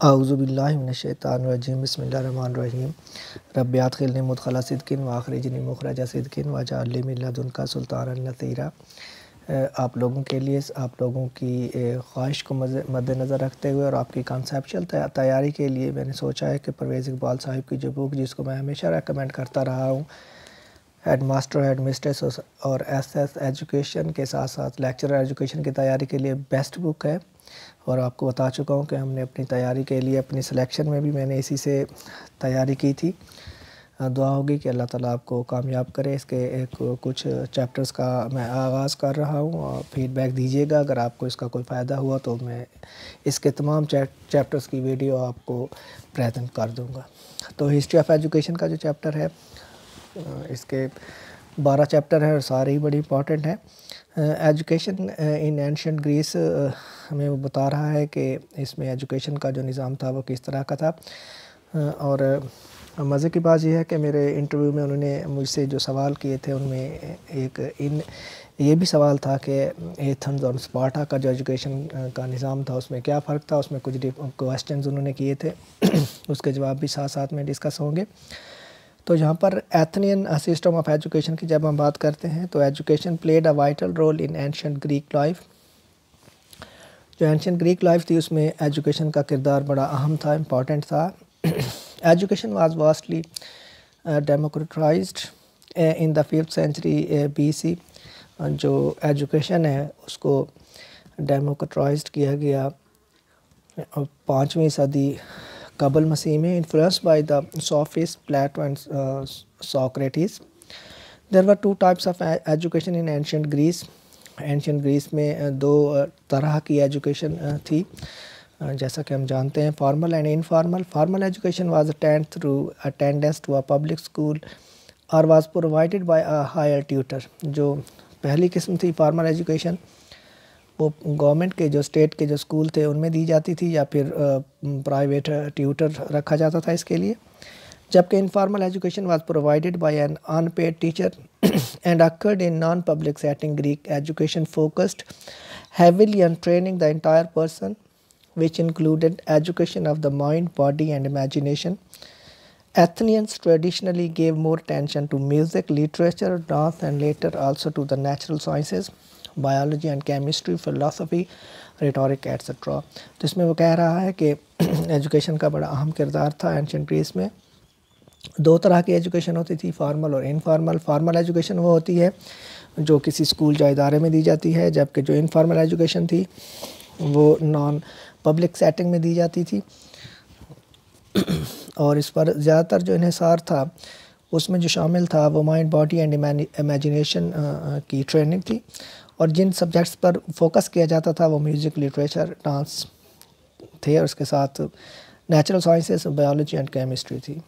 अऊज़ुबिल्लाहि मिनश्शैतानिर्रजीम बिस्मिल्लाहिर्रहमानिर्रहीम रब्बि अदखिलनी मुदखला सिद्क़िन व अखरिजनी मुखरजा सिद्क़िन वजअलनी मिन लदुनका सुल्तानन नसीरा। आप लोगों के लिए आप लोगों की ख्वाहिश को मद्देनज़र रखते हुए और आपकी कॉन्सेप्चुअल तैयारी के लिए मैंने सोचा है कि परवेज़ इक़बाल साहिब की जो बुक, जिसको मैं हमेशा रेकमेंड करता रहा हूँ, हेड मास्टर हेड मिस्ट्रेस और एसएस एजुकेशन के साथ साथ लेक्चरर एजुकेशन की तैयारी के लिए बेस्ट बुक है। और आपको बता चुका हूँ कि हमने अपनी तैयारी के लिए अपनी सिलेक्शन में भी मैंने इसी से तैयारी की थी। दुआ होगी कि अल्लाह ताला आपको कामयाब करे। इसके कुछ चैप्टर्स का मैं आगाज़ कर रहा हूँ और फीडबैक दीजिएगा। अगर आपको इसका कोई फ़ायदा हुआ तो मैं इसके तमाम चैप्टर्स की वीडियो आपको प्रेजेंट कर दूँगा। तो हिस्ट्री ऑफ एजुकेशन का जो चैप्टर है, इसके 12 चैप्टर हैं और सारे ही बड़ी इंपॉर्टेंट हैं। एजुकेशन इन एंशिएंट ग्रीस हमें वो बता रहा है कि इसमें एजुकेशन का जो निज़ाम था वो किस तरह का था। और मज़े की बात यह है कि मेरे इंटरव्यू में उन्होंने मुझसे जो सवाल किए थे उनमें ये भी सवाल था कि एथेंस और स्पार्टा का जो एजुकेशन का निज़ाम था उसमें क्या फ़र्क था। उसमें कुछ क्वेश्चंस उन्होंने किए थे उसके जवाब भी साथ साथ में डिस्कस होंगे। तो यहाँ पर एथेनियन सिस्टम ऑफ एजुकेशन की जब हम बात करते हैं तो education played a vital role in ancient Greek life. जो एंशिएंट ग्रीक लाइफ थी उसमें एजुकेशन का किरदार बड़ा अहम था, इम्पॉर्टेंट था। Education was vastly democratised in the 5th century BC। जो एजुकेशन है उसको डेमोक्रेटाइज्ड किया गया 5वीं सदी कबल मसीह में, influenced by the sophists Plato and Socrates. There were two types of education in ancient Greece. Ancient Greece में दो तरह की एजुकेशन थी, जैसा कि हम जानते हैं, formal and informal. Formal education was attend through attendance to a public school और was provided by a hire tutor. जो पहली किस्म थी फॉर्मल एजुकेशन, वो गवर्नमेंट के जो स्टेट के जो स्कूल थे उनमें दी जाती थी या फिर प्राइवेट ट्यूटर रखा जाता था इसके लिए। जबकि informal education was provided by an unpaid teacher and occurred in non public setting. Greek education focused heavily on training the entire person, which included education of the mind, body and imagination. Athenians traditionally gave more attention to music, literature, dance and later also to the natural sciences, biology and chemistry, philosophy, rhetoric etcetera. तो इसमें वो कह रहा है कि education का बड़ा अहम किरदार था एंशिएंट ग्रीस में। दो तरह की एजुकेशन होती थी, फॉर्मल और इनफॉर्मल। फॉर्मल एजुकेशन वो होती है जो किसी स्कूल या इदारे में दी जाती है, जबकि जो इनफॉर्मल एजुकेशन थी वो नॉन पब्लिक सेटिंग में दी जाती थी। और इस पर ज़्यादातर जो इन्हिसार था उसमें जो शामिल था वो माइंड, बॉडी एंड इमेजिनेशन की ट्रेनिंग थी। और जिन सब्जेक्ट्स पर फोकस किया जाता था वो म्यूज़िक, लिटरेचर, डांस थे और उसके साथ natural sciences, biology and chemistry थी।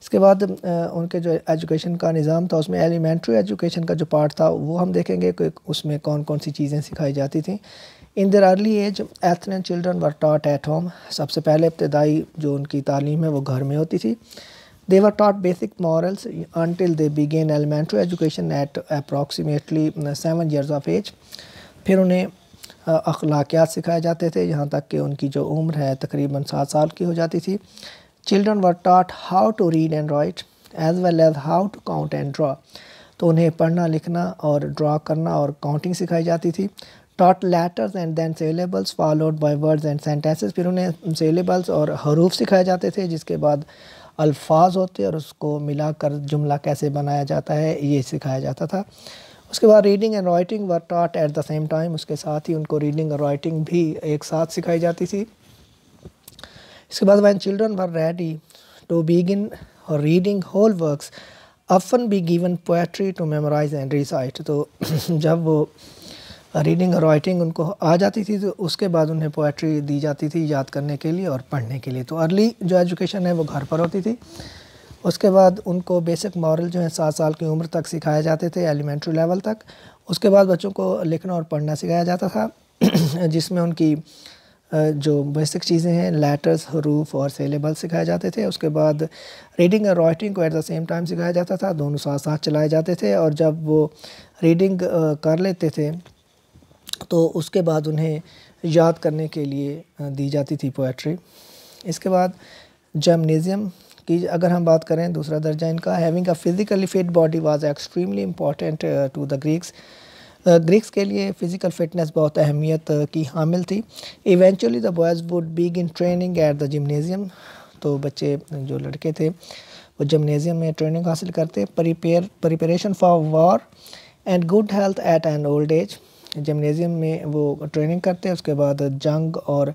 इसके बाद उनके जो एजुकेशन का निज़ाम था उसमें एलिमेंट्री एजुकेशन का जो पार्ट था वो हम देखेंगे कि उसमें कौन कौन सी चीज़ें सिखाई जाती थी। In their early age Athenian children were taught at home. सबसे पहले इब्तदाई जो उनकी तालीम है वो घर में होती थी। They were taught basic morals until they began elementary education at approximately 7 years of age. फिर उन्हें अखलाकियात सिखाए जाते थे यहाँ तक कि उनकी जो उम्र है तकरीबन 7 साल की हो जाती थी। Children were taught how to read and write as well as how to count and draw. तो उन्हें पढ़ना, लिखना और ड्रा करना और काउंटिंग सिखाई जाती थी। Taught letters and then syllables followed by words and sentences. फिर उन्हें syllables और हरूफ सिखाए जाते थे जिसके बाद अल्फाज होते और उसको मिलाकर जुमला कैसे बनाया जाता है ये सिखाया जाता था। उसके बाद reading and writing were taught at the same time. उसके साथ ही उनको रीडिंग और राइटिंग भी एक साथ सिखाई जाती थी। इसके बाद when children were ready to begin reading whole works often be given poetry to memorise and recite. तो जब वो रीडिंग और राइटिंग उनको आ जाती थी तो उसके बाद उन्हें पोएट्री दी जाती थी याद करने के लिए और पढ़ने के लिए। तो अर्ली जो एजुकेशन है वो घर पर होती थी। उसके बाद उनको बेसिक मॉरल जो है 7 साल की उम्र तक सिखाए जाते थे, एलिमेंट्री लेवल तक। उसके बाद बच्चों को लिखना और पढ़ना सिखाया जाता था जिसमें उनकी जो बेसिक चीज़ें हैं लेटर्स, हरूफ और सिलेबल सिखाए जाते थे। उसके बाद रीडिंग और राइटिंग को एट द सेम टाइम सिखाया जाता था, दोनों साथ साथ चलाए जाते थे। और जब वो रीडिंग कर लेते थे तो उसके बाद उन्हें याद करने के लिए दी जाती थी पोएट्री। इसके बाद जिम्नेज़ियम की अगर हम बात करें, दूसरा दर्जा इनका, having a physically fit body was extremely important to the Greeks. Greeks के लिए फ़िज़िकल फ़िटनेस बहुत अहमियत की हामिल थी। Eventually the boys would begin training at the gymnasium, तो बच्चे जो लड़के थे वो जिम्नेज़ियम में ट्रेनिंग हासिल करते। Preparation for war and good health at an old age, gymnasium में वो ट्रेनिंग करते। उसके बाद जंग और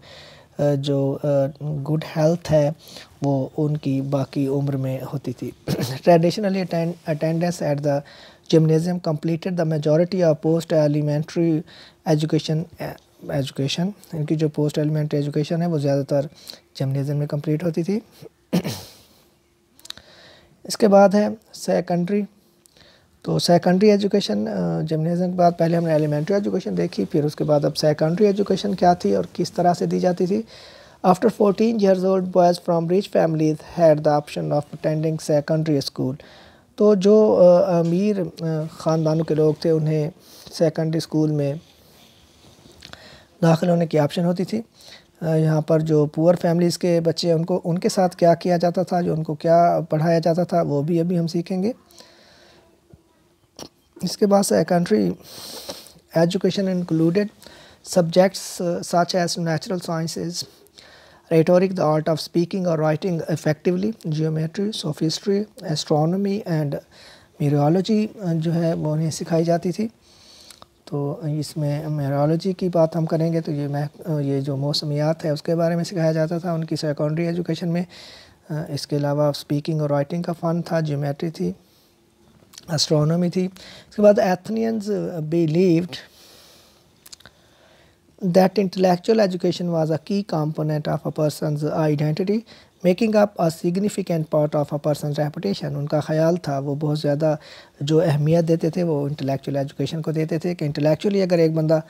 जो गुड हेल्थ है वो उनकी बाकी उम्र में होती थी। Traditionally attendance at the gymnasium completed the majority of post elementary education. इनकी जो पोस्ट एलिमेंट्री एजुकेशन है वो ज़्यादातर जिम्नेज़ियम में कंप्लीट होती थी। इसके बाद है सेकेंडरी। तो सेकेंडरी एजुकेशन जिम्नेज़ियम के बाद पहले हमने एलिमेंट्री एजुकेशन देखी, फिर उसके बाद अब सेकेंडरी एजुकेशन क्या थी और किस तरह से दी जाती थी। After 14 years old boys from rich families had the option of attending secondary school। तो जो अमीर ख़ानदानों के लोग थे उन्हें सेकेंडरी स्कूल में दाखिल होने की ऑप्शन होती थी। यहाँ पर जो पुअर फैमिलीज़ के बच्चे उनको उनके साथ क्या किया जाता था, जो उनको क्या पढ़ाया जाता था, वो भी अभी हम सीखेंगे। इसके बाद secondary education included subjects such as natural sciences, rhetoric, the art of speaking or writing effectively, geometry, sophistry, astronomy and meteorology जो है वो उन्हें सिखाई जाती थी। तो इसमें मेteorology की बात हम करेंगे तो ये जो मौसमियात है उसके बारे में सिखाया जाता था उनकी सेकेंडरी एजुकेशन में। इसके अलावा स्पीकिंग और राइटिंग का फ़न था, ज्योमेट्री थी, एस्ट्रोनॉमी थी। इसके बाद एथनियंस believed that intellectual education was a key component of a person's identity, making up a significant part of a person's reputation। उनका ख़याल था, वो बहुत ज़्यादा जो अहमियत देते थे वो इंटेलेक्चुअल एजुकेशन को देते थे कि इंटेलेक्चुअली अगर एक बंदा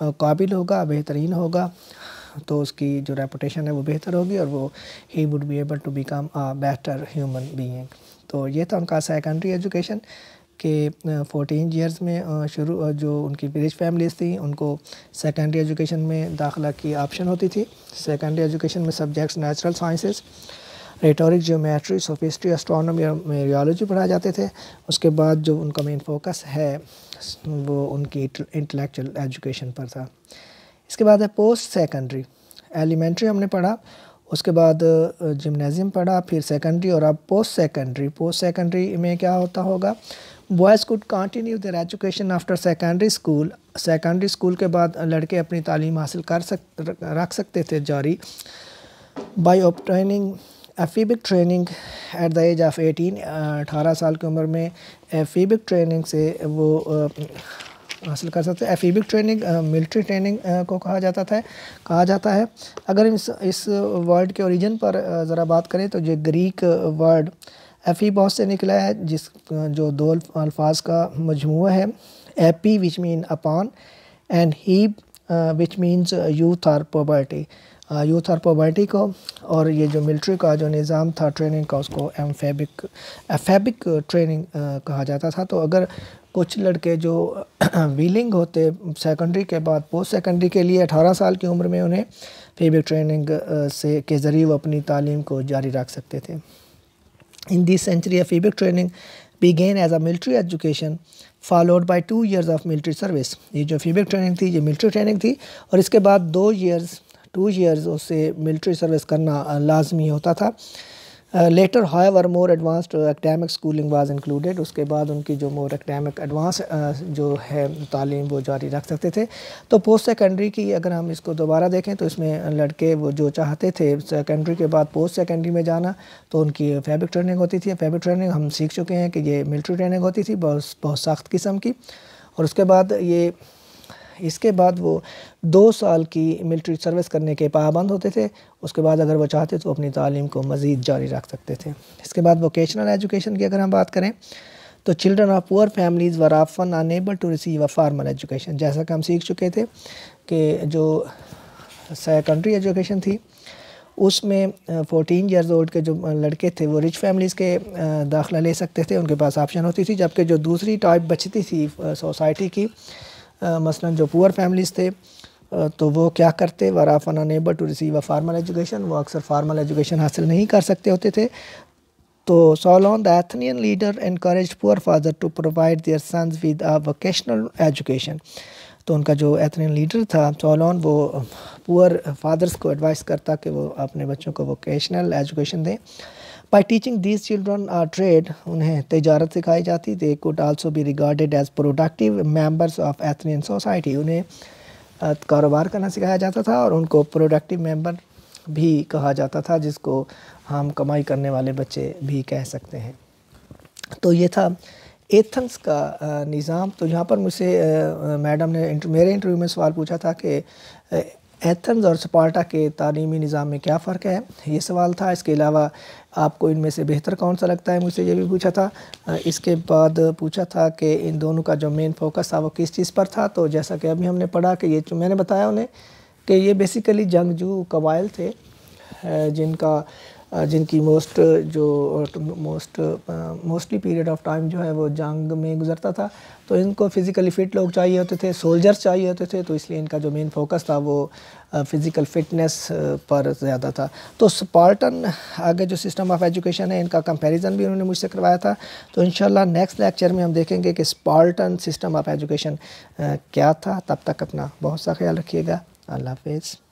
काबिल होगा, बेहतरीन होगा, तो उसकी जो रेपुटेशन है वो बेहतर होगी और वो ही would be able to become a better human being. तो ये था उनका सेकेंडरी एजुकेशन कि 14 ईयर्स में शुरू जो उनकी रिच फैमिलीज़ थी उनको सेकेंडरी एजुकेशन में दाखिला की ऑप्शन होती थी। सेकेंडरी एजुकेशन में subjects natural sciences, rhetoric, geometry, sophistry, astronomy और मेरियोलॉजी पढ़ाए जाते थे। उसके बाद जो उनका मेन फोकस है वो उनकी इंटेलेक्चुअल एजुकेशन पर था। इसके बाद है पोस्ट सेकेंडरी। एलिमेंट्री हमने पढ़ा, उसके बाद जिम्नेज़ियम पढ़ा, फिर सेकेंडरी और अब पोस्ट सेकेंडरी। पोस्ट सेकेंडरी में क्या होता होगा, boys could continue there education after secondary school. Secondary school के बाद लड़के अपनी तालीम हासिल रख सकते थे जारी, by obtaining ephebic training at the age of 18। 18 साल की उम्र में एफीबिक ट्रेनिंग से वो हासिल कर सकते हैं। एफीबिक ट्रेनिंग मिलिट्री ट्रेनिंग को कहा जाता है। अगर इस वर्ड के ओरिजिन पर ज़रा बात करें तो जो ग्रीक वर्ड एफीबॉस से निकला है, जो दो अल्फाज का मजमूआ है। Epi which mean upon and hebe which means youth और पॉवर्टी, यूथ और पॉवर्टी को। और ये जो मिलिट्री का जो निज़ाम था ट्रेनिंग का उसको एफेबिक ट्रेनिंग कहा जाता था। तो अगर कुछ लड़के जो विलिंग होते सेकेंडरी के बाद पोस्ट सेकेंडरी के लिए 18 साल की उम्र में उन्हें फेबिक ट्रेनिंग के ज़रिए वो अपनी तालीम को जारी रख सकते थे। In this century, ephemic training began as a military education, followed by 2 years of military service। ये जो ephemic training थी ये military training थी और इसके बाद 2 years उससे military service करना लाजमी होता था। Later, however, more advanced academic schooling was included। उसके बाद उनकी जो more academic advance जो है तालीम वो जारी रख सकते थे। तो पोस्ट सेकेंडरी की अगर हम इसको दोबारा देखें तो इसमें लड़के वो जो चाहते थे सेकेंडरी के बाद पोस्ट सेकेंडरी में जाना तो उनकी फैबिक ट्रेनिंग होती थी। फैबिक ट्रेनिंग हम सीख चुके हैं कि ये मिलिट्री ट्रेनिंग होती थी बहुत सख्त किस्म की। और उसके बाद इसके बाद वो 2 साल की मिलिट्री सर्विस करने के पाबंद होते थे। उसके बाद अगर वो चाहते तो अपनी तालीम को मज़ीद जारी रख सकते थे। इसके बाद वोकेशनल एजुकेशन की अगर हम बात करें तो children of poor families were often unable to receive a formal education. जैसा कि हम सीख चुके थे कि जो सेकेंडरी एजुकेशन थी उसमें 14 ईयर्स ओल्ड के जो लड़के थे वो रिच फैमिलीज़ के दाखिला ले सकते थे, उनके पास ऑप्शन होती थी। जबकि जो दूसरी टाइप बचती थी सोसाइटी की, मसलन जो पुअर फैमिलीज़ थे तो वो क्या करते, were often unable to receive a formal education, वो अक्सर फार्मल एजुकेशन हासिल नहीं कर सकते होते थे। तो Solon the Athenian leader encourage poor father to provide their sons with a vocational education. तो उनका जो एथनियन लीडर था सोलोन, वो पुअर फादर्स को एडवाइस करता कि वो अपने बच्चों को वोकेशनल एजुकेशन दें। By teaching these children trade, उन्हें तजारत सिखाई जाती। They could also be regarded as productive members of Athenian society, उन्हें कारोबार करना सिखाया जाता था और उनको प्रोडक्टिव मेंबर भी कहा जाता था, जिसको हम कमाई करने वाले बच्चे भी कह सकते हैं। तो ये था एथन्स का निज़ाम। तो यहाँ पर मुझसे मैडम ने मेरे इंटरव्यू में सवाल पूछा था कि एथन्स और स्पार्टा के तालीमी निज़ाम में क्या फ़र्क है, ये सवाल था। इसके अलावा आपको इनमें से बेहतर कौन सा लगता है, मुझसे ये भी पूछा था। इसके बाद पूछा था कि इन दोनों का जो मेन फोकस था वो किस चीज़ पर था। तो जैसा कि अभी हमने पढ़ा कि ये जो मैंने बताया उन्हें कि ये बेसिकली जंगजू कबाइल थे, जिनकी मोस्टली पीरियड ऑफ टाइम जो है वो जंग में गुजरता था। तो इनको फ़िज़िकली फ़िट लोग चाहिए होते थे, सोल्जर्स चाहिए होते थे। तो इसलिए इनका जो मेन फोकस था वो फ़िज़िकल फ़िटनेस पर ज़्यादा था। तो स्पार्टन आगे जो सिस्टम ऑफ एजुकेशन है, इनका कंपैरिजन भी उन्होंने मुझसे करवाया था। तो इंशाल्लाह नेक्स्ट लेक्चर में हम देखेंगे कि स्पार्टन सिस्टम ऑफ एजुकेशन क्या था। तब तक अपना बहुत सा ख्याल रखिएगा। अल्लाह हाफ़िज़।